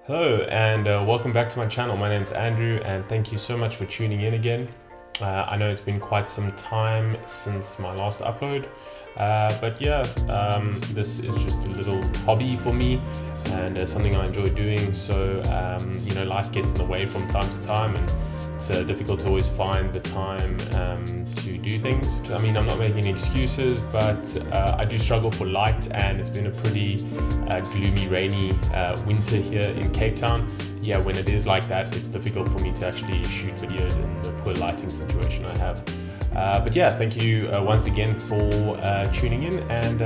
Hello and welcome back to my channel. My name's Andrew and thank you so much for tuning in again. I know it's been quite some time since my last upload, but yeah, this is just a little hobby for me and something I enjoy doing. So, life gets in the way from time to time and it's difficult to always find the time to do things. I mean, I'm not making any excuses, but I do struggle for light, and it's been a pretty gloomy, rainy winter here in Cape Town. Yeah, when it is like that, it's difficult for me to actually shoot videos in the poor lighting situation I have. But yeah, thank you once again for tuning in, and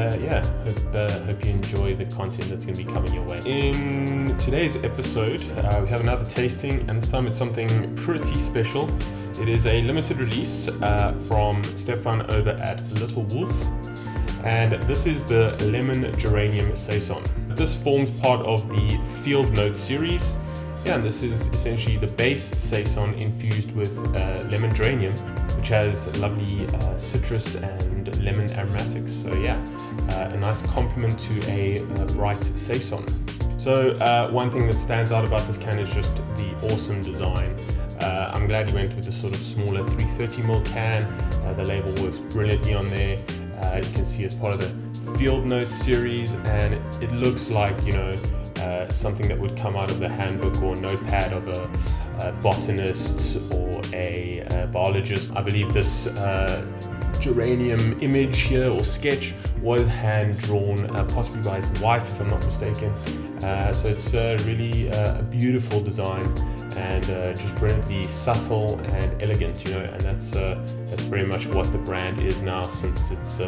hope you enjoy the content that's going to be coming your way. In today's episode, we have another tasting, and this time it's something pretty special. It is a limited release from Stefan over at Little Wolf, and this is the Lemon Geranium Saison. This forms part of the Field Note series. Yeah, and this is essentially the base Saison infused with lemon geranium, which has lovely citrus and lemon aromatics. So yeah, a nice complement to a bright Saison. So one thing that stands out about this can is just the awesome design. I'm glad you went with the sort of smaller 330ml can. The label works brilliantly on there. You can see it's part of the Field Notes series, and it looks like, something that would come out of the handbook or notepad of a botanist or a biologist. I believe this geranium image here or sketch was hand drawn possibly by his wife, if I'm not mistaken. So it's really a beautiful design and just brilliantly subtle and elegant, and that's very much what the brand is now, since it's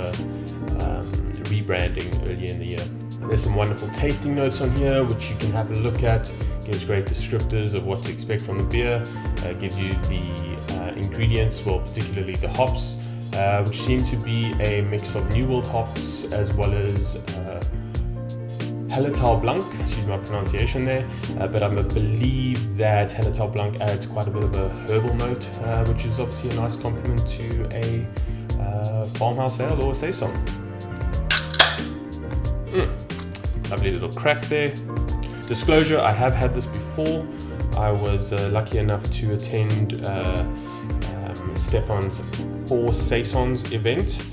rebranding earlier in the year. There's some wonderful tasting notes on here which you can have a look at. Gives great descriptors of what to expect from the beer. Gives you the ingredients, well, particularly the hops, which seem to be a mix of New World hops as well as Hallertau Blanc, excuse my pronunciation there, but I believe that Hallertau Blanc adds quite a bit of a herbal note, which is obviously a nice complement to a farmhouse ale or a saison. Lovely little crack there. Disclosure, I have had this before. I was lucky enough to attend Stefan's 4 Saisons event,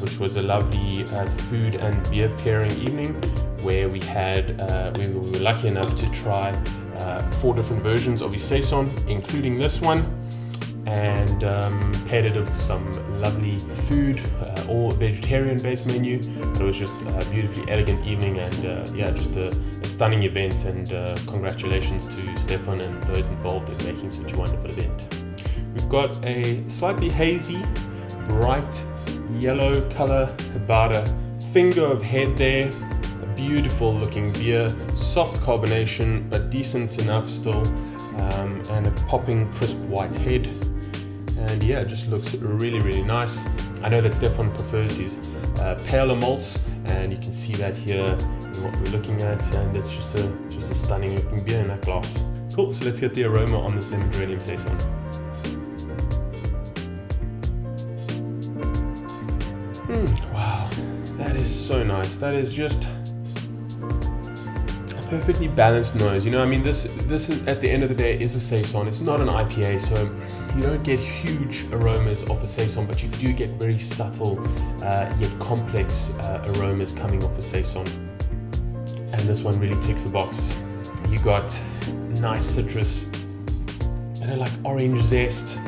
which was a lovely food and beer pairing evening where we were lucky enough to try 4 different versions of his Saison, including this one, and paired it with some lovely food, all vegetarian based menu. But it was just a beautifully elegant evening, and just a stunning event, and congratulations to Stefan and those involved in making such a wonderful event. We've got a slightly hazy, bright yellow color, about a finger of head there. A beautiful looking beer, soft carbonation but decent enough still, and a popping crisp white head. And yeah, it just looks really, really nice. I know that Stefan prefers his paler malts, and you can see that here in what we're looking at, and it's just a stunning looking beer in that glass. Cool, so let's get the aroma on this Lemon Geranium Saison. Wow, that is so nice. That is just a perfectly balanced nose. I mean, this is, at the end of the day, is a Saison. It's not an IPA, so you don't get huge aromas off a Saison, but you do get very subtle yet complex aromas coming off a Saison. And this one really ticks the box. You got nice citrus, bit of like orange zest,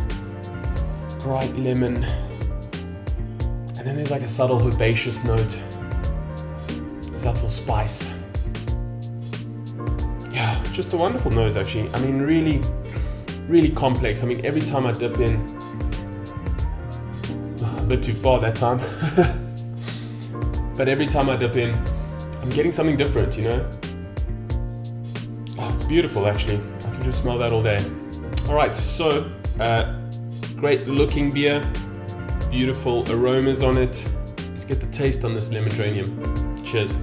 bright lemon, and then there's like a subtle herbaceous note, subtle spice. Yeah, just a wonderful nose actually. I mean, really, really complex. I mean, every time I dip in, a bit too far that time, but every time I dip in, I'm getting something different, Oh, it's beautiful actually. I can just smell that all day. All right, so great looking beer, beautiful aromas on it. Let's get the taste on this lemon geranium. Cheers.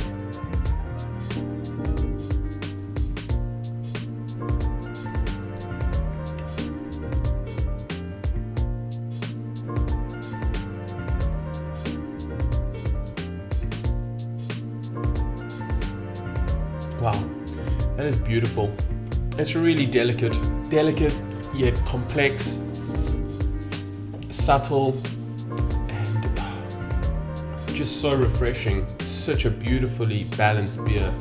Wow, that is beautiful. It's really delicate yet complex, subtle, and just so refreshing. Such a beautifully balanced beer.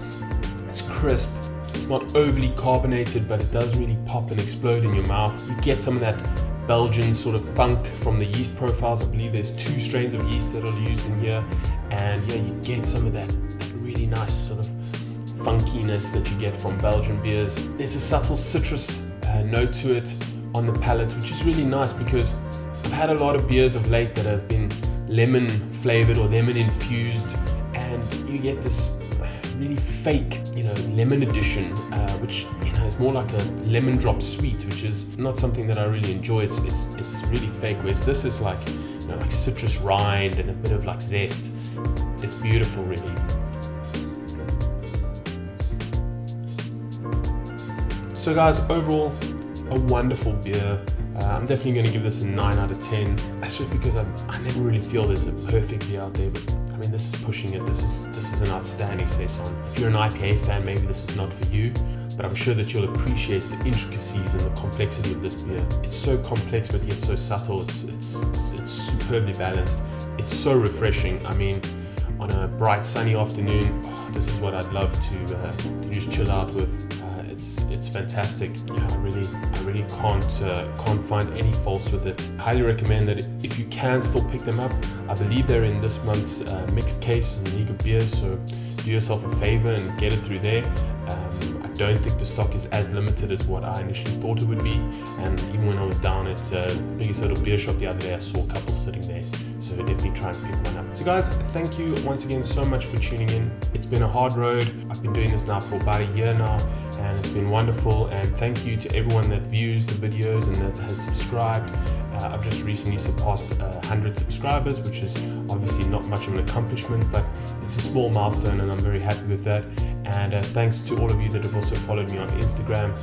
It's crisp. It's not overly carbonated, but it does really pop and explode in your mouth. You get some of that Belgian sort of funk from the yeast profiles. I believe there's 2 strains of yeast that are used in here, and yeah, you get some of that really nice sort of funkiness that you get from Belgian beers. There's a subtle citrus note to it on the palate, which is really nice because I've had a lot of beers of late that have been lemon flavored or lemon infused, and you get this really fake, lemon addition, which is more like a lemon drop sweet, which is not something that I really enjoy. It's really fake. Whereas this is like, like citrus rind and a bit of like zest. It's beautiful, really. So guys, overall, a wonderful beer. I'm definitely going to give this a 9 out of 10. That's just because I never really feel there's a perfect beer out there, but I mean, this is pushing it. This is an outstanding Saison. If you're an IPA fan, maybe this is not for you, but I'm sure that you'll appreciate the intricacies and the complexity of this beer. It's so complex, but yet so subtle. It's superbly balanced. It's so refreshing. I mean, on a bright sunny afternoon, this is what I'd love to just chill out with. It's fantastic. Yeah, I really can't find any faults with it. I highly recommend that if you can still pick them up. I believe they're in this month's mixed case and League of Beers, so do yourself a favor and get it through there. I don't think the stock is as limited as what I initially thought it would be, and even when I was down at biggest little beer shop the other day, I saw a couple sitting there, so definitely try and pick one up. So guys, thank you once again so much for tuning in. It's been a hard road. I've been doing this now for about a year now, and it's been wonderful, and thank you to everyone that views the videos and that has subscribed. I've just recently surpassed 100 subscribers, which is obviously not much of an accomplishment, but it's a small milestone and I'm very happy with that. And thanks to all of you that have also followed me on Instagram,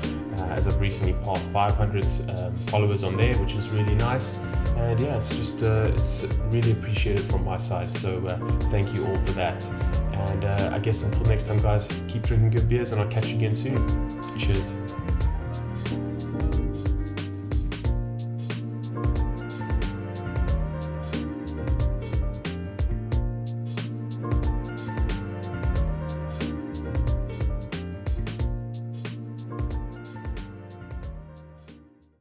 as I've recently passed 500 followers on there, which is really nice. And yeah, it's just it's really appreciated from my side, so thank you all for that. And I guess until next time guys, keep drinking good beers and I'll catch you again soon. Cheers.